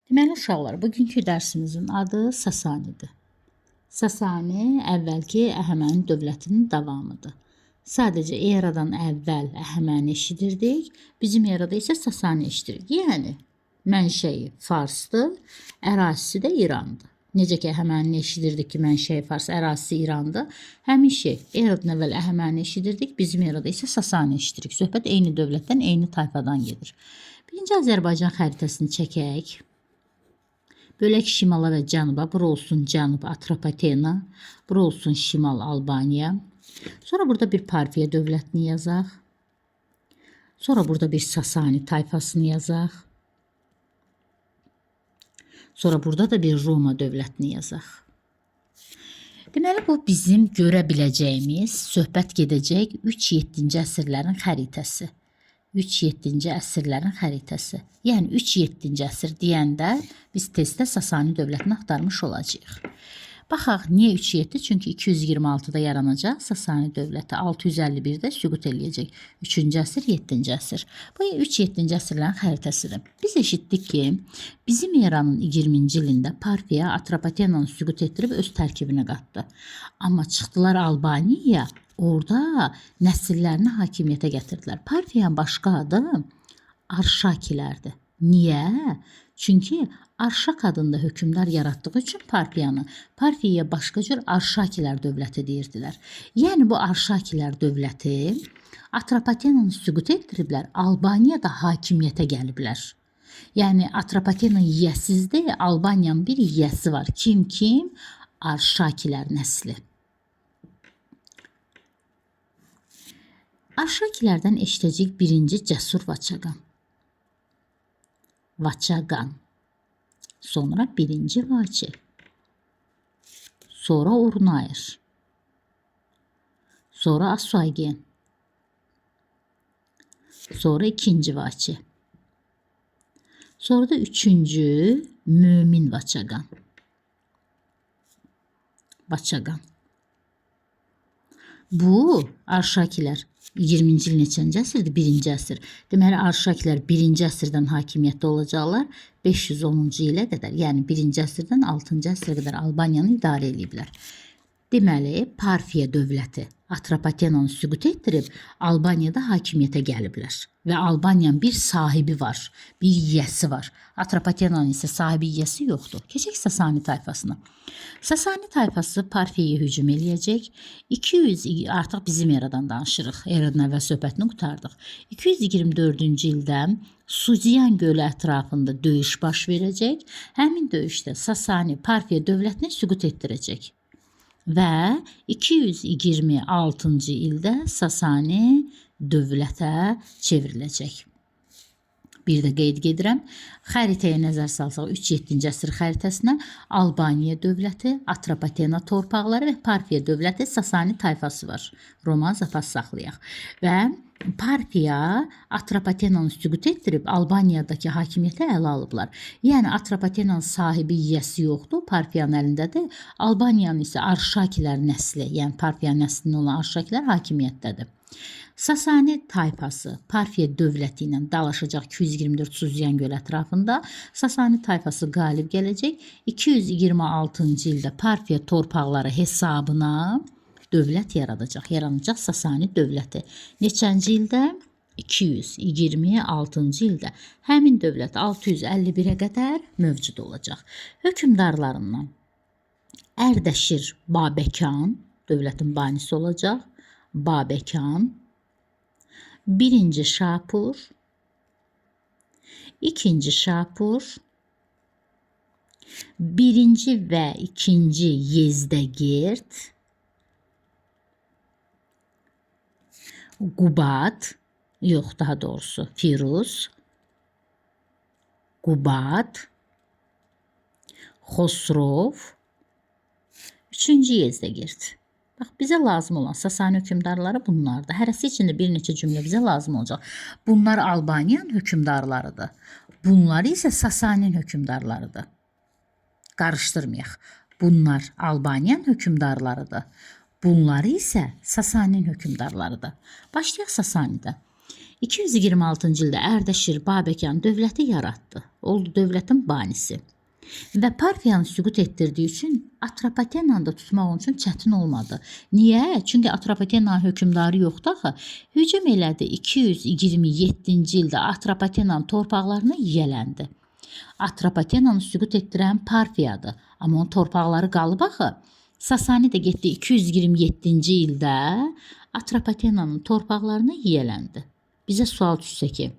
Deməli uşaqlar, bugünkü dərsimizin adı Sasanidir. Sasani əvvəlki Əhəməni dövlətinin davamıdır. Sadəcə eradan əvvəl Əhəməni eşidirdik, bizim erada isə Sasani eşidirik. Yəni mənşəyi Farsdır, ərazisi də İrandır. Necə ki Əhəməni eşidirdik ki, mənşəyi Fars, ərazisi İrandır. Həmin şey eradan əvvəl Əhəməni eşidirdik, bizim erada isə Sasani eşidirik. Söhbət eyni dövlətdən, eyni tayfadan gedir. Birinci Azərbaycan xəritəsini çəkək. Bölək şimala və cənuba. Bura olsun cənub Atropatena, bura olsun şimal Albaniya. Sonra burada bir Parfiya dövlətini yazaq. Sonra burada bir Sasani tayfasını yazaq. Sonra burada da bir Roma dövlətini yazaq. Deməli, bu bizim görə biləcəyimiz, söhbət gedəcək 3-7-ci əsrlərin xəritəsi. 3-7-ci əsrlərin xəritəsi. Yəni 3-7-ci əsr deyəndə biz testdə Sasani dövlətini axtarmış olacağıq. Baxaq, niyə 3-7? Çünki 226-da yaranacaq Sasani dövləti, 651-də süqut eləyəcək. 3-cü əsr, 7-ci əsr. Bu 3-7-ci əsrlərin xəritəsidir. Biz eşitdik ki, bizim eranın 20-ci ilində Parfiya Atropatenanı süqut etdirib öz tərkibinə qatdı. Amma çıxdılar Albaniyaya, orada nəsillərini hakimiyyətə gətirdilər. Parfiyanın başqa adı Arşakilərdir. Niyə? Çünki Arşak adında hökmdar yaratdığı üçün Parfiyaya başqa cür Arşakilər dövləti deyirdilər. Yəni bu Arşakilər dövləti Atropatenanı süqut etdiriblər, Albaniyada hakimiyyətə gəliblər. Yəni Atropatena yiyəsizdir, Albaniyanın bir yiyəsi var. Kim? Arşakilər nəsli. Arşakilərdən eşidəcək birinci Cəsur Vaçaqan. Sonra birinci Vaçi. Sonra Urnayır. Sonra Asuagen. Sonra ikinci Vaçi. Sonra da üçüncü Mümin Vaçaqan. Bu Arşakilər 20-ci il neçənci əsrdir? 1-ci əsr. Deməli, Arşakilər 1-ci əsrdən hakimiyyətdə olacaqlar 510-cu ilə qədər. Yəni 1-ci əsrdən 6-cı əsrə qədər Albaniyanı idarə ediblər. Deməli, Parfiya dövləti Atropatenanı süqut etdirib Albaniyada hakimiyyətə gəliblər. Və Albaniyanın bir sahibi var, bir yiyəsi var. Atropatenanın isə sahibi yiyəsi yoxdur. Keçək Sasani tayfasına. Sasani tayfası Parfiyaya hücum eləyəcək. 200, artıq bizim eradan danışırıq. Eradan əvvəl söhbətini qutardıq. 224-cü ildə Suziyan gölü ətrafında döyüş baş verəcək. Həmin döyüşdə Sasani Parfiya dövlətini süqut etdirəcək. Və 226-cı ildə Sasani dövlətə çevriləcək. Bir də qeyd edirəm, xəritəyə nəzər salsaq 3-7-ci əsr xəritəsinə Albaniya dövləti, Atropatena torpaqları və Parfiya dövləti Sasani tayfası var. Roma zapas saxlayaq. Və Parfiya Atropatenanı süqut etdirib Albaniyadakı hakimiyyəti ələ alıblar. Yəni Atropatenanın sahibi yiyəsi yoxdur, Parfiyanın əlindədir. Albaniyanın isə Arşakilər nəsli, yəni Parfiya nəslində olan Arşakilər hakimiyyətdədir. Sasani tayfası Parfiya dövləti ilə dalaşacaq 224 Suziyan gölü ətrafında. Sasani tayfası qalib gələcək. 226-cı ildə Parfiya torpaqları hesabına dövlət yaranacaq Sasani dövləti. Neçənci ildə? 226-cı ildə. Həmin dövlət 651-ə qədər mövcud olacaq. Hökmdarlarından Ərdəşir Babəkan dövlətin banisi olacaq. Babəkan, birinci Şapur, ikinci Şapur, birinci və ikinci Yezdəgird, Qubad, yox daha doğrusu Firuz, Qubad, Xosrov, üçüncü Yezdəgird. Bax, bizə lazım olan Sasani hökmdarları bunlardır. Hərəsi içində bir neçə cümlə bizə lazım olacaq. Bunlar Albaniyanın hökmdarlarıdır. Bunlar isə Sasaninin hökmdarlarıdır. Qarışdırmayaq. Bunlar Albaniyanın hökmdarlarıdır. Bunlar isə Sasaninin hökmdarlarıdır. Başlayaq Sasanidə. 226-cı ildə Ərdəşir Babəkyan dövləti yaratdı. Oldu dövlətin banisi. Və Parfiyanı süqut etdirdiyi üçün Atropatenanı da tutmaq onun üçün çətin olmadı. Niyə? Çünki Atropatenan hökmdarı yoxdur axı. Hücum elədi 227-ci ildə Atropatenan torpaqlarına yiyələndi. Atropatenanı süqut etdirən Parfiyadır. Amma onun torpaqları qalıb axı. Sasani də getdi 227-ci ildə Atropatenanın torpaqlarına yiyələndi. Bizə sual düşsə ki,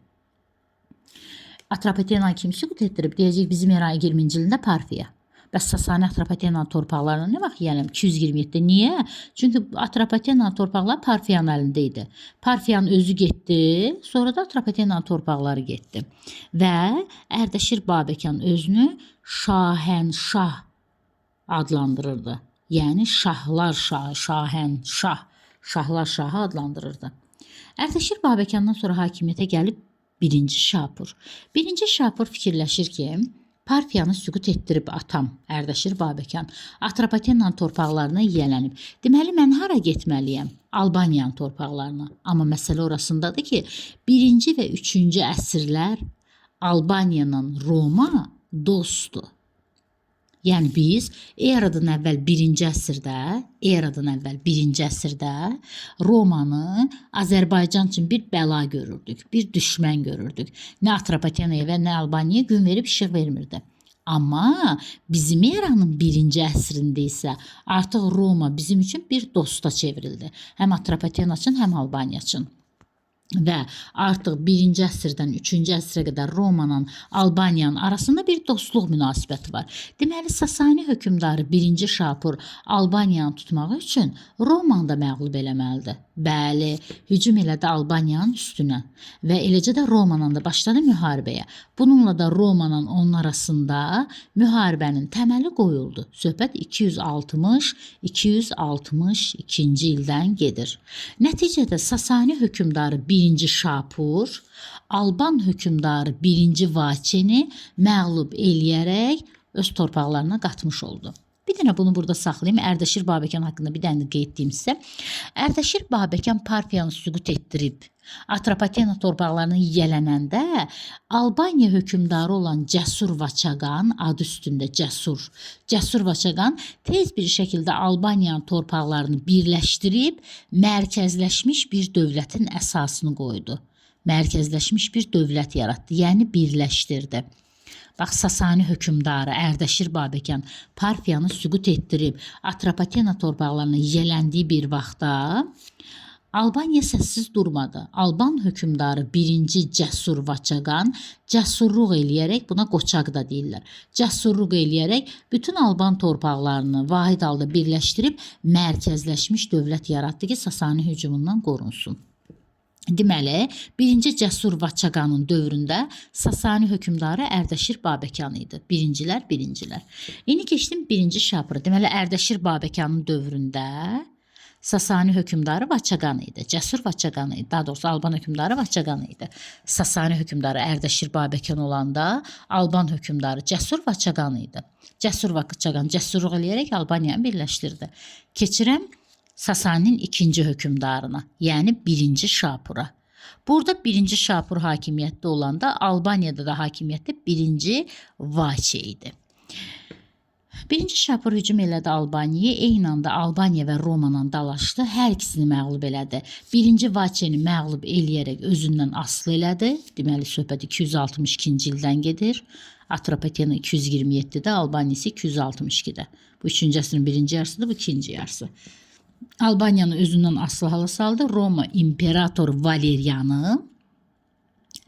Atropatenanı kim süqut etdirib? Deyəcək bizim eranın 20-ci ilində Parfiya. Bəs Sasani Atropatenanın torpaqlarına nə vaxt yiyələm? 227-də. Niyə? Çünki Atropatenanın torpaqları Parfiyanın əlində idi. Parfiyanın özü getdi, sonra da Atropatenanın torpaqları getdi. Və Ərdəşir Babəkyan özünü Şahənşah adlandırırdı. Yəni şahlar şahı, Şahənşah, şahlar şahı adlandırırdı. Ərdəşir Babəkyandan sonra hakimiyyətə gəlib birinci Şapur. Birinci Şapur fikirləşir ki, Parfiyanı süqut etdirib atam Ərdəşir Babəkyan Atropatenanın torpaqlarına yiyələnib. Deməli, mən hara getməliyəm? Albaniyanın torpaqlarına. Amma məsələ orasındadır ki, 1-ci və 3-cü əsrlər Albaniyanın Roma dostdur. Yəni biz eradan əvvəl 1-ci əsrdə Romanı Azərbaycan üçün bir bəla görürdük, bir düşmən görürdük. Nə Atropatenaya və nə Albaniyaya gün verib işıq vermirdi. Amma bizim eranın 1-ci əsrində isə artıq Roma bizim üçün bir dosta çevrildi. Həm Atropatena üçün, həm Albaniya üçün. Və artıq 1-ci əsrdən 3-cü əsrə qədər Romanın, Albaniyanın arasında bir dostluq münasibəti var. Deməli, Sasani hökmdarı 1-ci Şapur Albaniyanı tutmaq üçün Romanı da məğlub eləməlidir. Bəli, hücum elədi Albaniyanın üstünə və eləcə də Romanın da başladı müharibəyə. Bununla da Romanın onun arasında müharibənin təməli qoyuldu. Söhbət 260-262-ci ildən gedir. Nəticədə Sasani hökmdarı 1-ci Şapur, Alban hökmdarı 1-ci Vaçeni məğlub eləyərək öz torpaqlarına qatmış oldu. Bir dənə bunu burada saxlayayım. Ərdəşir Babəkyan haqqında bir dənə qeyd etdiyim sizə. Ərdəşir Babəkyan Parfiyanı süqut etdirib Atropatena torpaqlarına yiyələnəndə Albaniya hökmdarı olan Cəsur Vaçaqan, adı üstündə Cəsur Vaçaqan tez bir şəkildə Albaniyanın torpaqlarını birləşdirib mərkəzləşmiş bir dövlətin əsasını qoydu. Mərkəzləşmiş bir dövlət yaratdı, yəni birləşdirdi. Bax, Sasani hökmdarı Ərdəşir Babəkyan Parfiyanı süqut etdirib Atropatena torpaqlarına yiyələndiyi bir vaxtda Albaniya səssiz durmadı. Alban hökmdarı 1-ci Cəsur Vaçaqan cəsurluq eləyərək, buna qoçaq da deyirlər, cəsurluq eləyərək bütün Alban torpaqlarını vahid halda birləşdirib mərkəzləşmiş dövlət yaratdı ki, Sasani hücumundan qorunsun. Deməli, 1-ci Cəsur Vaçaqanın dövründə Sasani hökmdarı Ərdəşir Babəkyan idi. Birincilər. İndi keçdim 1-ci Şapura. Deməli, Ərdəşir Babəkyanın dövründə Sasani hökmdarı Vaçaqan idi. Cəsur Vaçaqan idi. Daha doğrusu Alban hökmdarı Vaçaqan idi. Sasani hökmdarı Ərdəşir Babəkyan olanda Alban hökmdarı Cəsur Vaçaqan idi. Cəsur Vaçaqan cəsurluq eləyərək Albaniyanı birləşdirdi. Keçirəm Sasaninin ikinci hökmdarına, yəni 1-ci Şapura. Burada 1-ci Şapur hakimiyyətdə olanda Albaniyada da hakimiyyətdə 1-ci Vaçe idi. 1-ci Şapur hücum elədi Albaniyaya, eyni anda Albaniya və Romanla dalaşdı, hər ikisini məğlub elədi. 1-ci Vaçeni məğlub eləyərək özündən asılı elədi. Deməli, söhbət 262-ci ildən gedir. Atropatena 227-də, Albaniya isə 262-də. Bu 3-cü əsrin 1-ci yarısıdır, bu 2-ci yarısı. Albaniyanı özündən asılı hala saldı. Roma İmperator Valeriyanı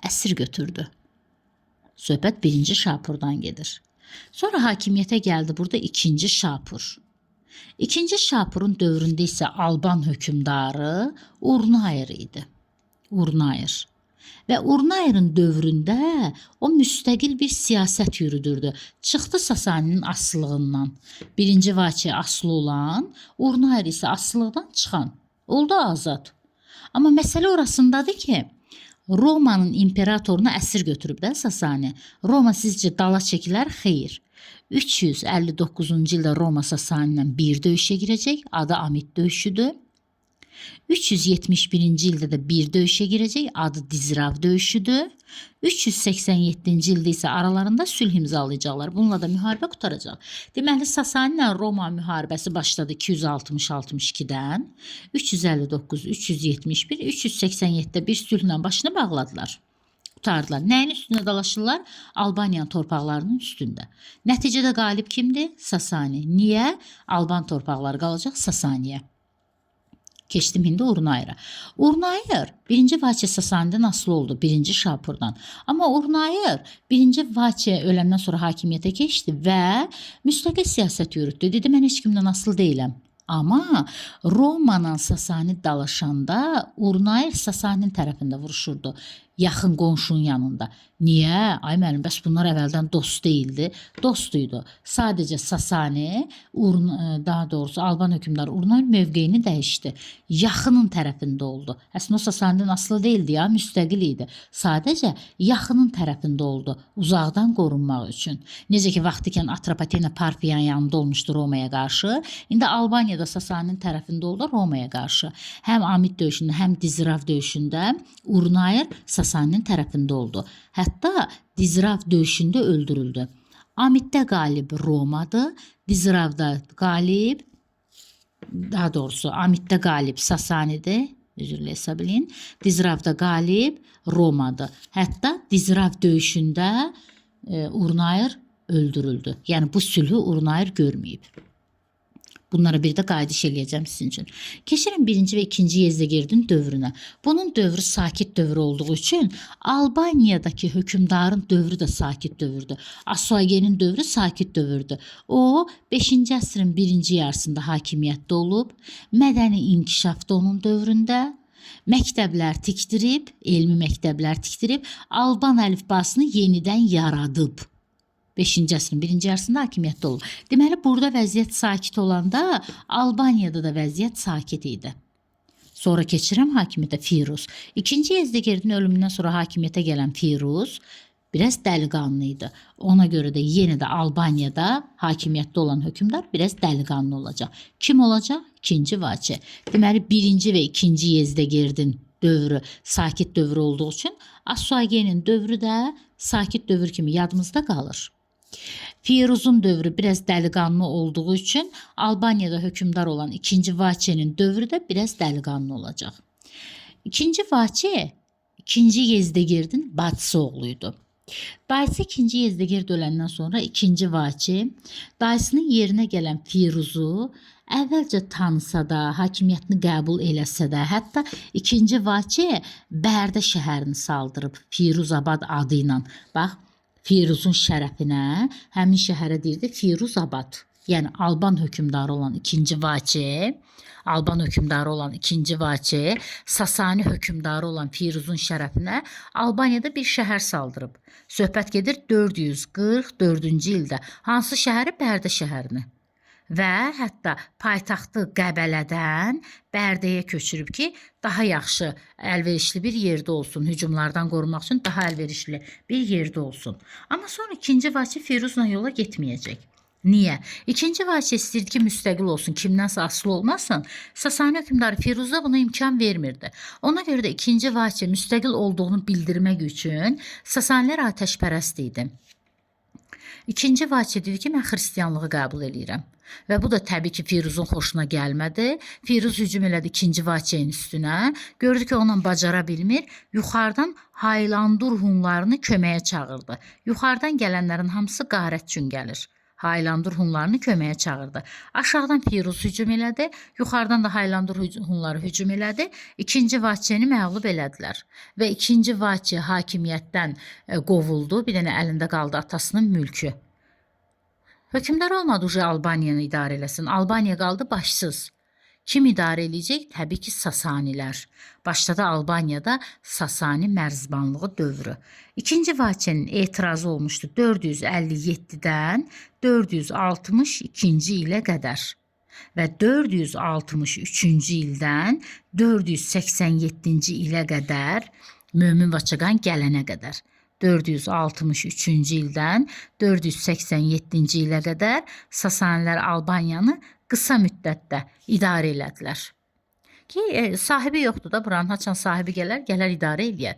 əsir götürdü. Söhbət 1-ci Şapurdan gedir. Sonra hakimiyyətə gəldi burada 2-ci Şapur. 2-ci Şapurun dövründə isə Alban hökmdarı Urnayr idi. Urnayr. Və Urnayrın dövründə o müstəqil bir siyasət yürüdürdü. Çıxdı Sasaninin asılılığından. 1-ci Vaçe asılı olan, Urnayr isə asılılıqdan çıxan. Oldu azad. Amma məsələ orasındadır ki, Romanın imperatorunu əsir götürüb də Sasani. Roma sizcə dala çəkilər? Xeyr. 359-cu ildə Roma Sasani ilə bir döyüşə girəcək. Adı Amit döyüşüdür. 371-ci ildə də bir döyüşə girəcək, adı Dizrav döyüşüdür. 387-ci ildə isə aralarında sülh imzalayacaqlar. Bununla da müharibə qutaracaq. Deməli, Sasani ilə Roma müharibəsi başladı 260-62-dən. 359, 371, 387-də bir sülhlə başını bağladılar. Qutardılar. Nəyin üstündə dalaşırlar? Albaniyanın torpaqlarının üstündə. Nəticədə qalib kimdir? Sasani. Niyə? Alban torpaqları qalacaq Sasaniyə. Keçdim indi Urnayır'a. Urnayır 1-ci Vaçe Sasani'dən asılı oldu, 1-ci Şapurdan. Amma Urnayır 1-ci Vaçe öləndən sonra hakimiyyətə keçdi və müstəqil siyasət yürütdü. Dedi, mən heç kimdən asılı deyiləm. Amma Roma'nın Sasani dalaşanda Urnayır Sasani'nin tərəfində vuruşurdu. Yaxın qonşunun yanında. Niyə? Ay müəllim, bəs bunlar əvvəldən dost deyildi. Dostuydu. Sadəcə Sasani, daha doğrusu Alban hökmdarı Urnayır mövqeyini dəyişdi. Yaxının tərəfində oldu. Əslində o Sasani'dən asılı değildi ya, müstəqil idi. Sadəcə yaxının tərəfində oldu. Uzaqdan qorunmaq üçün. Necə ki, vaxtikən Atropatena Parfiyan yanında olmuşdu Romaya qarşı. İndi Albaniyada Sasani'nin tərəfində oldu Romaya qarşı. Həm Amit döyüşündə, həm Dizrav döyüşündə Urnayır Sasani'nin tərəfində oldu. Hətta Dizrav döyüşündə öldürüldü. Amitdə qalib Romadır, Dizravda qalib, daha doğrusu Amitdə qalib Sasani'dir, üzrlə hesab eləyin. Dizravda qalib Romadır. Hətta Dizrav döyüşündə Urnayır öldürüldü. Yəni bu sülhü Urnayır görməyib. Bunlara bir də qayıdış eləyəcəm sizin üçün. Keçirin 1-ci və 2-ci Yezdəgirdin dövrünə. Bunun dövrü sakit dövr olduğu üçün Albaniyadakı hökmdarın dövrü də sakit dövrdür. Asuagenin dövrü sakit dövrdür. O 5-ci əsrin 1-ci yarısında hakimiyyətdə olub, mədəni inkişaf da onun dövründə, məktəblər tikdirib, elmi məktəblər tikdirib, Alban əlifbasını yenidən yaradıb. 5-ci əsrin 1-ci yarısında hakimiyyətdə olub. Deməli, burada vəziyyət sakit olanda Albaniyada da vəziyyət sakit idi. Sonra keçirəm hakimiyyətə Firuz. 2-ci Yezdəgirdin ölümündən sonra hakimiyyətə gələn Firuz biraz dəliqanlı idi. Ona görə də yenə də Albaniyada hakimiyyətdə olan hökmdar biraz dəliqanlı olacaq. Kim olacaq? 2-ci Vaçe. Deməli, 1-ci və 2-ci Yezdəgirdin dövrü sakit dövr olduğu üçün Asuagenin dövrü də sakit dövr kimi yadımızda qalır. Firuzun dövrü biraz dəliqanlı olduğu üçün Albaniyada hökmdar olan 2-ci Vaçe'nin dövrü də biraz dəliqanlı olacaq. 2-ci Vaçe 2-ci Yezdəgirdin bacısı oğluydu. Dayısı 2-ci Yezdəgird öləndən sonra 2-ci Vaçe dayısının yerinə gələn Firuzu əvvəlcə tanısa da, hakimiyyətini qəbul eləsə də, hətta 2-ci Vaçe Bərdə şəhərini saldırıb Firuzabad adı ilə. Bax, Firuzun şərəfinə həmin şəhərə deyirdi Firuzabad. Yəni Alban hökmdarı olan 2-ci Vaçe, Sasani hökmdarı olan Firuzun şərəfinə Albaniyada bir şəhər saldırıb. Söhbət gedir 444-cü ildə. Hansı şəhəri? Bərdə şəhərini. Və hətta paytaxtı Qəbələdən Bərdəyə köçürüb ki, daha yaxşı, əlverişli bir yerdə olsun. Hücumlardan qorunmaq üçün daha əlverişli bir yerdə olsun. Amma sonra 2-ci Vaçe Firuzla yola getməyəcək. Niyə? 2-ci Vaçe istəyirdi ki, müstəqil olsun, kimdənsə asılı olmasın. Sasani hökmdarı Firuzda buna imkan vermirdi. Ona görə də 2-ci Vaçe müstəqil olduğunu bildirmək üçün Sasanilər atəşpərəst idi. 2-ci Vaçe dedi ki, mən xristiyanlığı qəbul edirəm. Və bu da təbii ki, Firuzun xoşuna gəlmədi. Firuz hücum elədi 2-ci Vaçe'nin üstünə. Gördü ki, onunla bacara bilmir. Yuxarıdan Haylandur Hunlarını köməyə çağırdı. Yuxarıdan gələnlərin hamısı qarət üçün gəlir. Haylandur Hunlarını köməyə çağırdı. Aşağıdan Firuz hücum elədi. Yuxarıdan da Haylandur Hunları hücum elədi. 2-ci Vaçe'ni məğlub elədilər. Və 2-ci Vaçe hakimiyyətdən qovuldu. Bir dənə əlində qaldı atasının mülkü. Hökmdar olmadı uca Albaniyanı idarə eləsin. Albaniya qaldı başsız. Kim idarə eləyəcək? Təbii ki, Sasanilər. Başladı Albaniyada Sasani mərzbanlığı dövrü. 2-ci Vaçe'nin etirazı olmuşdu 457-dən 462-ci ilə qədər və 463-cü ildən 487-ci ilə qədər Mömin Vaçaqan gələnə qədər. 463-cü ildən 487-ci ilə qədər Sasanilər Albaniyanı qısa müddətdə idarə elədilər. ki sahibi yoxdur da buranın, haçan sahibi gələr idarə eləyər.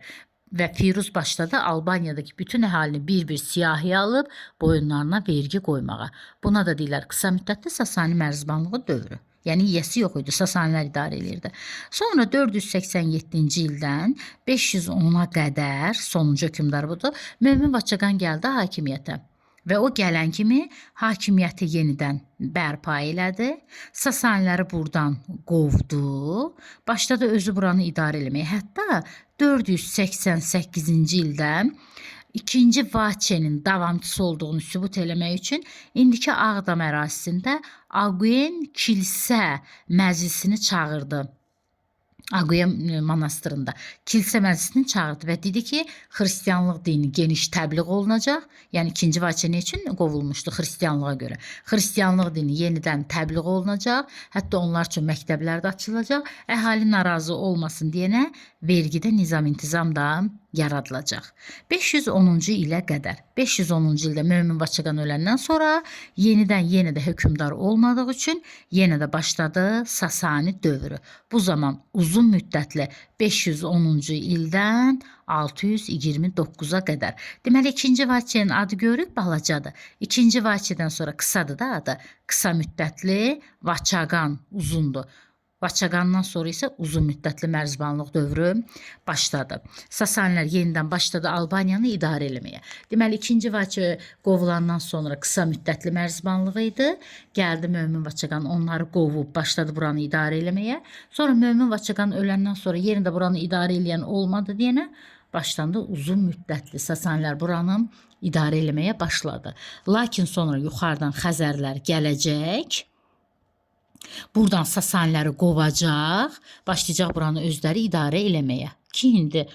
Və Firuz başladı Albaniyadakı bütün əhalini bir-bir siyahıya alıb boyunlarına vergi qoymağa. Buna da deyirlər qısa müddətli Sasani mərzbanlığı dövrü. Yəni yiyəsi yox idi, Sasanilər idarə edirdi. Sonra 487-ci ildən 510-a qədər, sonuncu hökmdar budur, Mömin Vaçaqan gəldi hakimiyyətə. Və o gələn kimi hakimiyyəti yenidən bərpa elədi. Sasaniləri buradan qovdu. Başladı özü buranı idarə eləməyə. Hətta 488-ci ildə ikinci Vaçenin davamçısı olduğunu sübut eləmək üçün indiki Ağdam ərazisində Aguen kilsə məclisini çağırdı. Aguen monastırında kilsə məclisini çağırdı və dedi ki, xristianlıq dini geniş təbliğ olunacaq. Yəni 2-ci Vaçe nə üçün qovulmuşdu xristianlığa görə? Xristianlıq dini yenidən təbliğ olunacaq. Hətta onlar üçün məktəblər də açılacaq. Əhali narazı olmasın deyənə vergidə nizam-intizam da yaradılacaq. 510-cu ilə qədər. 510-cu ildə Mömin Vaçaqan öləndən sonra yenə də hökmdar olmadığı üçün yenə də başladı Sasani dövrü. Bu zaman uzun müddətli 510-cu ildən 629-a qədər. Deməli 2-ci Vaçenin adı görüb balacadır. 2-ci Vaçedən sonra qısadır da adı. Qısa müddətli Vaçaqan uzundur. Vaçaqandan sonra isə uzun müddətli mərzbanlıq dövrü başladı. Sasanilər yenidən başladı Albaniyanı idarə eləməyə. Deməli 2-ci Vaçe qovulandan sonra qısa müddətli mərzbanlığı idi. Gəldi Mömin Vaçaqan onları qovub başladı buranı idarə eləməyə. Sonra Mömin Vaçaqan öləndən sonra yenə də buranı idarə eləyən olmadı deyənə başlandı uzun müddətli Sasanilər buranı idarə eləməyə başladı. Lakin sonra yuxarıdan Xəzərlər gələcək. Buradan Sasaniləri qovacaq, başlayacaq buranı özləri idarə eləməyə. Ki, indi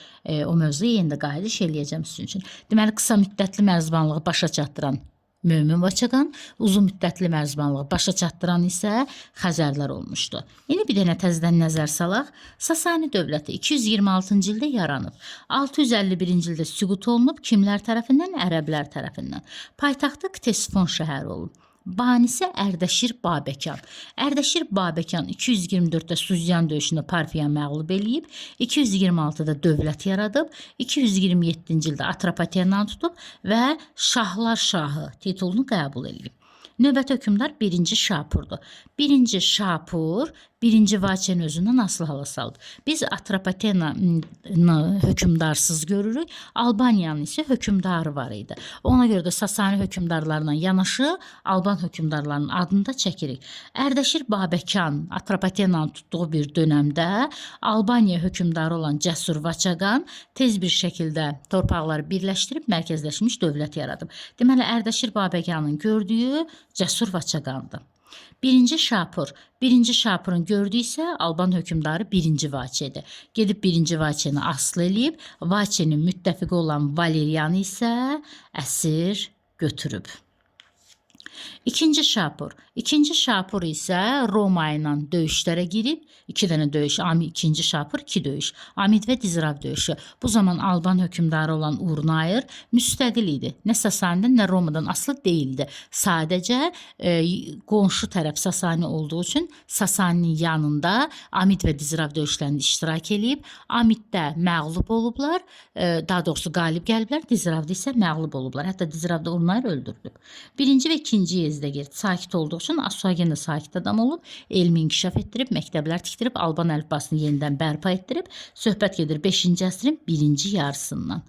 o mövzuya yenə də qayıdış eləyəcəm sizin üçün. Deməli, qısa müddətli mərzbanlığı başa çatdıran Mömin Vaçaqan, uzun müddətli mərzbanlığı başa çatdıran isə Xəzərlər olmuşdu. İndi bir dənə təzədən nəzər salaq. Sasani dövləti 226-cı ildə yaranıb. 651-ci ildə süqut olunub, kimlər tərəfindən? Ərəblər tərəfindən. Paytaxtı Ktesifon şəhəri olub. Banisi Ərdəşir Babəkan. Ərdəşir Babəkan 224-də Suzyan döyüşündə Parfiyan məğlub eləyib, 226-da dövlət yaradıb, 227-ci ildə Atropatenanı tutub və Şahlar Şahı titulunu qəbul eləyib. Növbəti hökmdar 1-ci Şapurdur. 1-ci Şapur 1-ci Vaçenin özündən asılı hala salıb. Biz Atropatenanı hökmdarsız görürük. Albaniyanın isə hökmdarı var idi. Ona görə də Sasani hökmdarlarla yanaşı Alban hökmdarlarının adını da çəkirik. Ərdəşir Babəkan Atropatenanı tutduğu bir dönəmdə Albaniya hökmdarı olan Cəsur Vaçaqan tez bir şəkildə torpaqları birləşdirib mərkəzləşmiş dövlət yaradıb. Deməli, Ərdəşir Babəkanın gördüyü Cəsur Vaçaqandır. 1-ci Şapur. 1-ci Şapurun gördüyü isə Alban hökmdarı 1-ci Vaçedir. Gedib 1-ci Vaçeni asılı eləyib, Vaçenin müttəfiqi olan Valeriyanı isə əsir götürüb. 2-ci Şapur. 2-ci Şapur isə Roma ilə döyüşlərə girib, 2 dənə döyüş, 2-ci Şapur 2 döyüş, Amid və Dizrav döyüşü. Bu zaman Alban hökmdarı olan Urnayır müstəqil idi. Nə Sasanidən, nə Romadan asılı değildi. Sadəcə qonşu tərəf Sasani olduğu üçün Sasaninin yanında Amid və Dizrav döyüşlərində iştirak edib, Amiddə məğlub olublar, daha doğrusu qalib gəliblər, Dizravda isə məğlub olublar. Hətta Dizravda Urnayır öldürülüb. 1-ci və 2-ci Yezdə girdi. Sakit olduğu üçün Asuagen də sakit adam olub, elmi inkişaf etdirib, məktəblər tikdirib, Alban əlifbasını yenidən bərpa etdirib, söhbət gedir 5-ci əsrin 1-ci yarısından.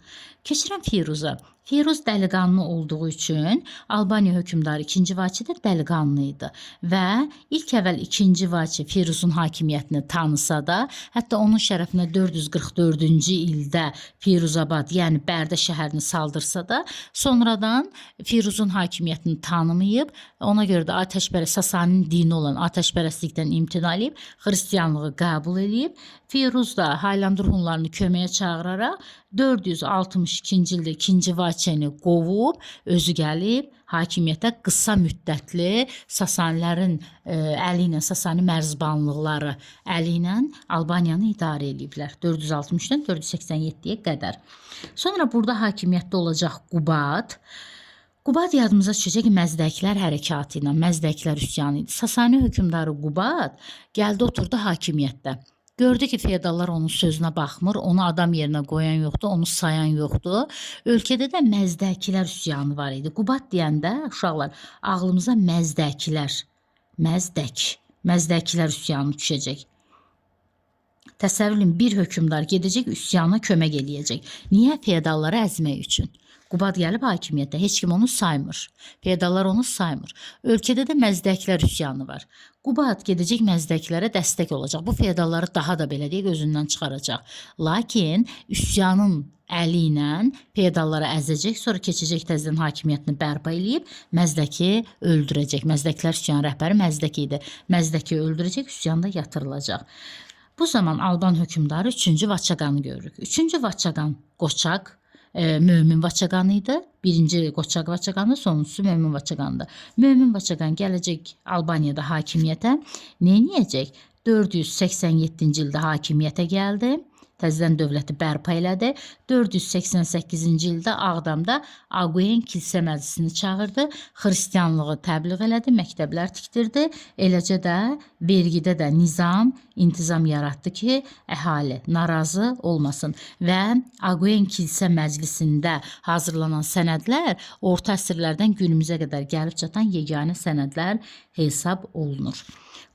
Keçirəm Firuza. Firuz dəliqanlı olduğu üçün Albaniya hökmdarı 2-ci Vaçedə dəliqanlı idi və ilk əvvəl 2-ci Vaçe Firuzun hakimiyyətini tanısa da, hətta onun şərəfinə 444-cü ildə Firuzabad, yəni Bərdə şəhərini saldırsa da, sonradan Firuzun hakimiyyətini tanımayıb, ona görə də atəşpərəst Sasaninin dini olan atəşpərəstlikdən imtina edib, xristianlığı qəbul edib, Firuz da Haylandır Hunlarını köməyə çağıraraq 462-ci ildə 2-ci Vaçeni qovub, özü gəlib hakimiyyətə qısa müddətli Sasanilərin əli ilə, Sasani mərzbanlıqları əli ilə Albaniyanı idarə ediblər 463-dən 487-yə qədər. Sonra burada hakimiyyətdə olacaq Qubad. Qubad yadımıza düşəcək ki, Məzdəkilər hərəkatı ilə, Məzdəkilər üsyanı idi. Sasani hökmdarı Qubad gəldi oturdu hakimiyyətdə. Gördü ki feodallar onun sözünə baxmır, onu adam yerinə qoyan yoxdur, onu sayan yoxdur. Ölkədə də məzdəkilər üsyanı var idi. Qubad deyəndə uşaqlar ağlımıza məzdəkilər üsyanı düşəcək. Təsəvvürün bir hökmdar gedəcək üsyana kömək eləyəcək. Niyə? Feodalları əzmək üçün. Qubad gəlib hakimiyyətə, heç kim onu saymır. Feodallar onu saymır. Ölkədə də məzdəklər üsyanı var. Qubad gedəcək məzdəklərə dəstək olacaq. Bu feodalları daha da belə deyək özündən çıxaracaq. Lakin üsyanın əli ilə feodalları əzəcək, sonra keçəcək təzədən hakimiyyətini bərpa eləyib Məzdəki öldürəcək. Məzdəklər üsyan rəhbəri Məzdək idi. Məzdəki öldürəcək, üsyanda yatırılacaq. Bu zaman Alban hökmdarı 3-cü Vaçaqanı görürük. 3-cü Vaçaqan Qoçaq, Mömin Vaçaqanı idi. Birinci Qoçaq Vaçaqanı, sonuncusu Mömin Vaçaqanıdır. Mömin Vaçaqan gələcək Albaniyada hakimiyyətə. Neyniyəcək? 487-ci ildə hakimiyyətə gəldi. Təzədən dövləti bərpa elədi. 488-ci ildə Ağdamda Aguyen Kilsə Məclisini çağırdı. Xristianlığı təbliğ elədi, məktəblər tikdirdi. Eləcə də vergidə də nizam, intizam yaratdı ki, əhali narazı olmasın. Və Aguyen Kilsə Məclisində hazırlanan sənədlər orta əsrlərdən günümüzə qədər gəlib çatan yeganə sənədlər hesab olunur.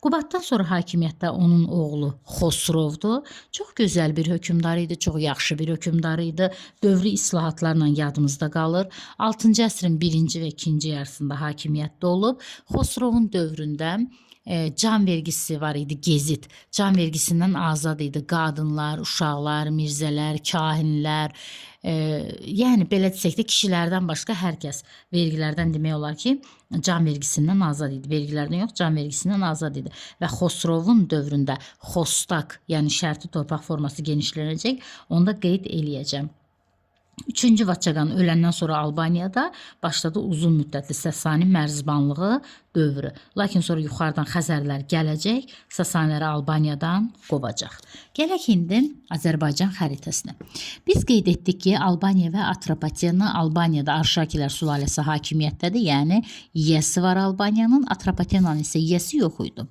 Qubaddan sonra hakimiyyətdə onun oğlu Xosrovdur. Çox gözəl bir hökmdar idi, çox yaxşı bir hökmdar idi. Dövrü islahatlarla yadımızda qalır. 6-cı əsrin 1-ci və 2-ci yarısında hakimiyyətdə olub. Xosrovun dövründə can vergisi var idi, gezit. Can vergisindən azad idi. Qadınlar, uşaqlar, mirzələr, kahinlər, yəni belə desək də kişilərdən başqa hər kəs vergilərdən demək olar ki, can vergisindən azad idi. Vergilərdən yox, can vergisindən azad idi. Və Xosrovun dövründə xostak, yəni şərti torpaq forması genişlənəcək. Onu da qeyd eləyəcəm. 3-cü Vaçaqan öləndən sonra Albaniyada başladı uzun müddətli Sasani mərzbanlığı dövrü. Lakin sonra yuxarıdan Xəzərlər gələcək, Sasaniləri Albaniyadan qovacaq. Gələk indi Azərbaycan xəritəsinə. Biz qeyd etdik ki, Albaniya və Atropatena Albaniyada Arşakilər sülaləsi hakimiyyətdədir, yəni yiyəsi var Albaniyanın, Atropatenanın isə yiyəsi yox idi.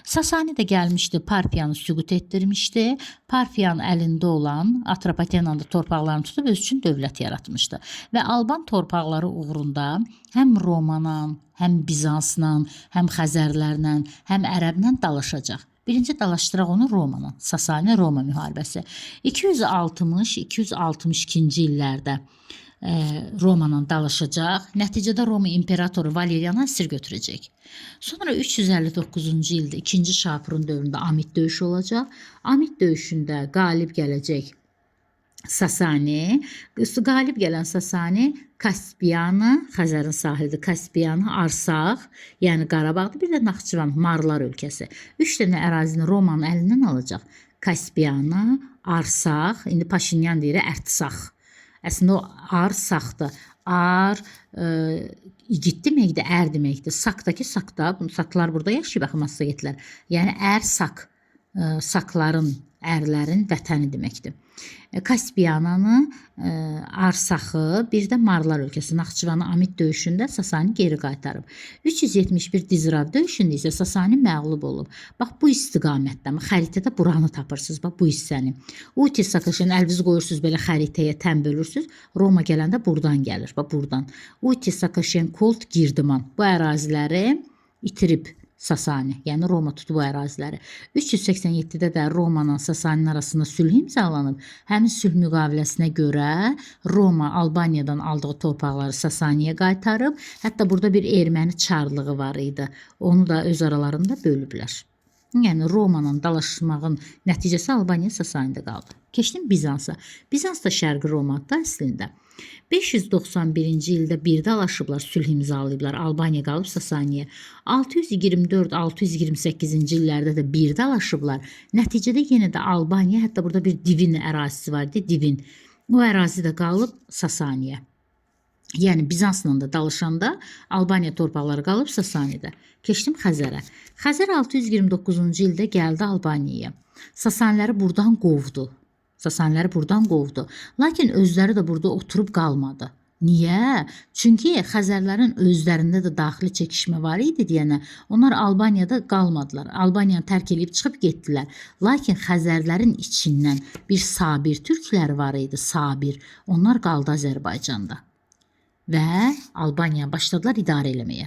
Sasani də gəlmişdi, Parfiyanı süqut etdirmişdi. Parfiyanın əlində olan Atropatenanın torpaqlarını tutub öz üçün dövlət yaratmışdı. Və Alban torpaqları uğrunda həm Romanla, həm Bizansla, həm Xəzərlərlə, həm Ərəblə dalaşacaq. Birinci dalaşdıraq onu Romanla, Sasani-Roma müharibəsi. 260-262-ci illərdə Romanla dalaşacaq. Nəticədə Roma imperatoru Valeriyanı əsir götürəcək. Sonra 359-cu ildə 2-ci Şapurun dövründə Amit döyüşü olacaq. Amit döyüşündə qalib gələcək Sasani, qalib gələn Sasani Kaspiyanı, Xəzərin sahilidir, Kaspiyanı, Arsaq, yəni Qarabağdır, bir də Naxçıvan, Marlar ölkəsi. 3 dənə ərazini Romanın əlindən alacaq. Kaspiyanı, Arsaq, indi Paşinyan deyir, Ərtsaq. Əslində o Arsaqdır. Ar, igid deməkdir, ər deməkdir. Saqdakı saqda, saqlar burada yaşayıb, baxın, massagetlər. Yəni Ərsaq, saqların, ərlərin vətəni deməkdir. Kaspiyananı, Arsaxı, bir də Marlar ölkəsi Naxçıvanı Amit döyüşündə Sasani geri qaytarıb. 371 Dizrav döyüşündə isə Sasani məğlub olub. Bax, bu istiqamətdə, xəritədə buranı tapırsınız, bax, bu hissəni. Uti Sakaşen əlviz qoyursunuz, belə xəritəyə təm bölürsünüz. Roma gələndə buradan gəlir, bax, buradan. Uti Sakaşen, Kolt, Girdiman bu əraziləri itirib Sasani, yəni Roma tutub bu əraziləri. 387-də də Romanın Sasaninin arasında sülh imzalanıb. Həmin sülh müqaviləsinə görə Roma Albaniyadan aldığı torpaqları Sasaniyə qaytarıb. Hətta burada bir erməni çarlığı var idi. Onu da öz aralarında bölüblər. Yəni Romanın dalaşmağın nəticəsi Albaniya Sasanidə qaldı. Keçdim Bizansa. Bizans da Şərqi Romadır əslində. 591-ci ildə bir dalaşıblar, sülh imzalayıblar. Albaniya qalıb Sasaniyə. 624-628-ci illərdə də bir dalaşıblar. Nəticədə yenə də Albaniya, hətta burada bir Divin ərazisi var idi, Divin. O ərazi də qalıb Sasaniyə. Yəni Bizansla da dalaşanda Albaniya torpaqları qalıb Sasanidə. Keçdim Xəzərə. Xəzər 629-cu ildə gəldi Albaniyaya. Sasaniləri buradan qovdu. Lakin özləri də burada oturub qalmadı. Niyə? Çünki Xəzərlərin özlərində də daxili çəkişmə var idi deyənə, onlar Albaniyada qalmadılar. Albaniyanı tərk edib çıxıb getdilər. Lakin Xəzərlərin içindən bir Sabir türkləri var idi, Sabir. Onlar qaldı Azərbaycanda. Və Albaniya başladılar idarə eləməyə.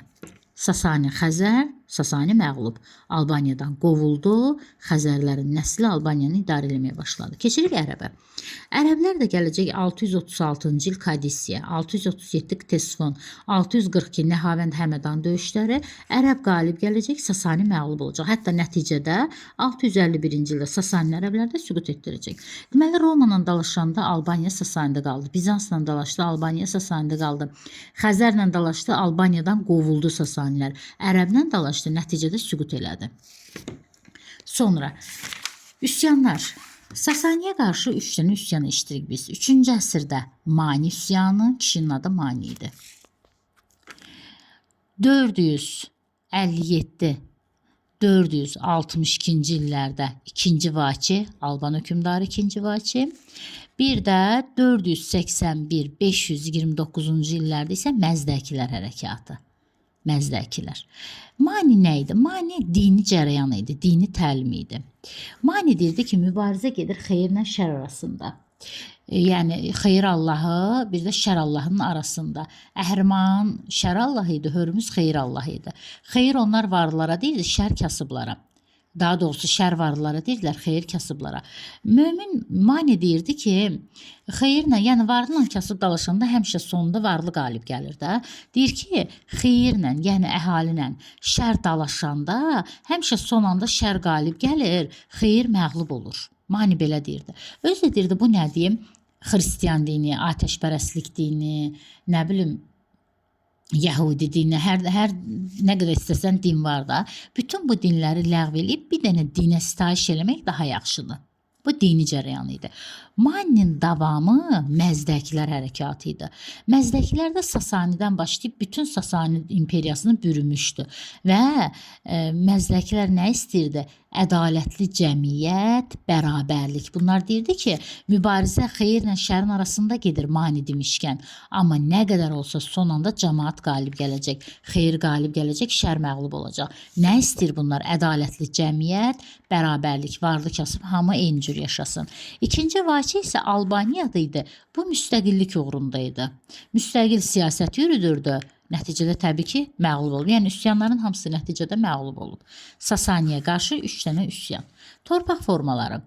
Sasani Xəzər, Sasani məğlub. Albaniyadan qovuldu. Xəzərlərin nəsli Albaniyanı idarə eləməyə başladı. Keçirik ərəbə. Ərəblər də gələcək 636-cı il Kadisiya, 637 Ktesfon, 642 Nəhavənd Həmədan döyüşləri. Ərəb qalib gələcək, Sasani məğlub olacaq. Hətta nəticədə 651-ci ildə Sasani ərəblər də süqut etdirəcək. Deməli Romanla dalaşanda Albaniya Sasanida qaldı. Bizansla dalaşdı, Albaniya Sasanida qaldı. Xəzərlə dalaşdı, Albaniyadan qovuldu Sasanilər. Ərəblə dalaşdı, nəticədə süqut elədi. Sonra üsyanlar. Sasaniyə qarşı 3 dənə üsyan eşitdirik biz. 3-cü əsrdə Mani üsyanı, kişinin adı Mani idi. 457-462-ci illərdə 2-ci Vaki, Alban hökmdarı 2-ci Vaki. Bir də 481-529-cu illərdə isə Məzdəkilər hərəkatı. Məzdəkilər. Mani nə idi? Mani dini cərəyan idi, dini təlim idi. Mani deyirdi ki, mübarizə gedir xeyirlə şər arasında. Yəni xeyir Allahı, bir də şər Allahının arasında. Əhriman şər Allah idi, Hörmüz xeyir Allah idi. Xeyir onlar varlılara deyildi, şər kasıblara. Daha doğrusu şər varlılara deyirlər, xeyir kasıblara. Mömin Mani deyirdi ki, xeyirlə, yəni varlıla kasıb dalaşanda həmişə sonunda varlı qalib gəlir də. Deyir ki, xeyirlə, yəni əhalinlə şər dalaşanda həmişə son anda şər qalib gəlir, xeyir məğlub olur. Mani belə deyirdi. Özü də deyirdi, bu nə deyim? Xristiyan dini, atəşpərəstlik dini, nə bilim, Yəhudi dini, hər nə qədər istəsən din var da. Bütün bu dinləri ləğv edib bir dənə dinə sitayiş eləmək daha yaxşıdır. Bu dini cərəyan idi. Maninin davamı Məzdəkilər hərəkatı idi. Məzdəkilər də Sasanidən başlayıb bütün Sasani imperiyasını bürümüşdü. Və Məzdəkilər nə istəyirdi? Ədalətli cəmiyyət, bərabərlik. Bunlar deyirdi ki, mübarizə xeyirlə şərin arasında gedir Mani demişkən. Amma nə qədər olsa son anda cəmaat qalib gələcək, xeyir qalib gələcək, şər məğlub olacaq. Nə istəyir bunlar? Ədalətli cəmiyyət, bərabərlik, varlı kasıb, hamı eyni cür yaşasın. İkinci Vaki isə Albaniyada idi. Bu müstəqillik uğrunda idi. Müstəqil siyasət yürüdürdü. Nəticədə təbii ki, məğlub olub. Yəni üsyanların hamısı nəticədə məğlub olub. Sasaniyə qarşı 3 dənə üsyan. Torpaq formaları.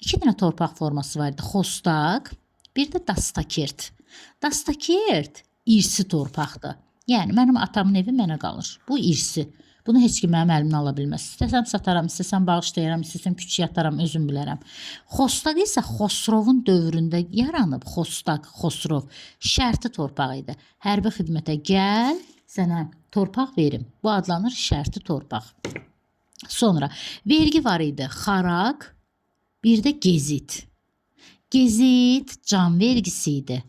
2 dənə torpaq forması var idi. Xostaq, bir də Dastakert. Dastakert irsi torpaqdır. Yəni mənim atamın evi mənə qalır. Bu irsi. Bunu heç kim mənim əlimdən ala bilməz. İstəsəm sataram, istəsəm bağışlayaram, istəsəm küçüyə ataram, özüm bilərəm. Xostaq isə Xosrovun dövründə yaranıb. Xostaq, Xosrov şərti torpaq idi. Hərbi xidmətə gəl, sənə torpaq verim. Bu adlanır şərti torpaq. Sonra vergi var idi. Xaraq, bir də gezit. Gezit can vergisi idi.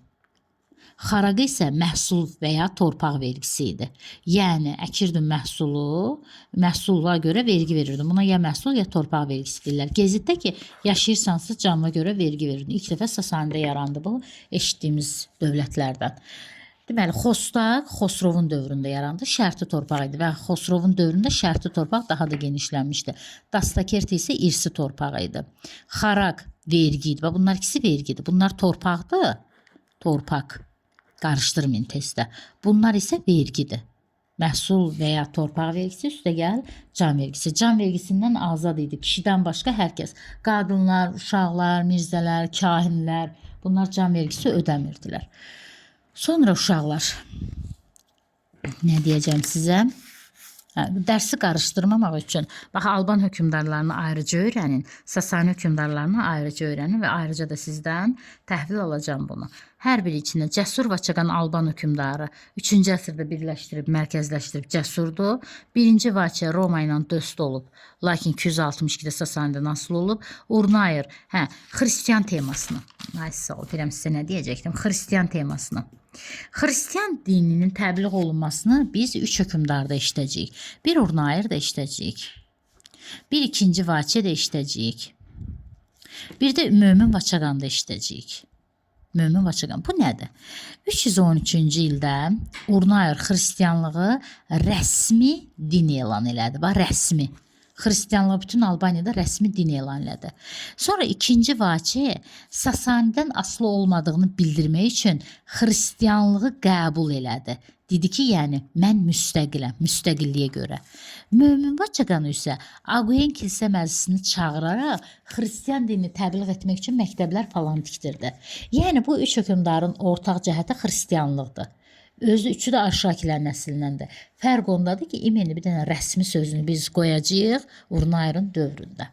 Xaraq isə məhsul və ya torpaq vergisi idi. Yəni əkirdin məhsula görə vergi verirdin. Buna ya məhsul ya torpaq vergisi deyirlər. Gezitdə ki, yaşayırsansa canına görə vergi verirdin. İlk dəfə Sasanidə yarandı bu eşitdiyimiz dövlətlərdən. Deməli, Xostaq Xosrovun dövründə yarandı, şərti torpaq idi və Xosrovun dövründə şərti torpaq daha da genişlənmişdi. Dastakert isə irsi torpaq idi. Xaraq vergi idi və bunlar ikisi vergi idi. Bunlar torpaqdır, torpaq. Qarışdırmayın testdə. Bunlar isə vergidir. Məhsul və ya torpaq vergisi, üstə gəl can vergisi. Can vergisindən azad idi. Kişidən başqa hər kəs. Qadınlar, uşaqlar, mirzələr, kahinlər, bunlar can vergisi ödəmirdilər. Sonra uşaqlar, nə deyəcəm sizə? Dərsi qarışdırmamaq üçün, bax, Alban hökmdarlarını ayrıca öyrənin, Sasani hökmdarlarını ayrıca öyrənin və ayrıca da sizdən təhvil alacağım bunu. Hər biri içində Cəsur Vaçaqan Alban hökmdarı 3-cü əsrdə birləşdirib, mərkəzləşdirib Cəsurdur. 1-ci Vaki Roma ilə dost olub, lakin 262-də Sasanidə nasıl olub? Urnayır, xristiyan temasını, ay sağ ol, biləm sizə nə deyəcəkdim, xristiyan temasını. Xristiyan dininin təbliğ olunmasını biz 3 hökmdarda işləyəcəyik. Bir Urnayır da işləyəcəyik. Bir 2-ci Vaki də işləyəcəyik. Bir də Mömin Vaçaqanda işləyəcəyik. Mömin Vaçaqan. Bu nədir? 313-cü ildə Urnayr xristianlığı rəsmi din elan elədi. Bax, rəsmi. Xristianlığı bütün Albaniyada rəsmi din elan elədi. Sonra ikinci Vaçe Sasanidən asılı olmadığını bildirmək üçün xristianlığı qəbul elədi. Dedi ki, yəni mən müstəqiləm, müstəqilliyə görə. Mömin Vaçaqan isə Aguyen kilsə məclisini çağıraraq xristian dinini təbliğ etmək üçün məktəblər falan tikdirdi. Yəni bu üç hökmdarın ortaq cəhəti xristianlıqdır. Özü üçü də Arşakilər nəslindəndir. Fərq ondadır ki, imeni bir dənə rəsmi sözünü biz qoyacağıq Urnayrın dövründə.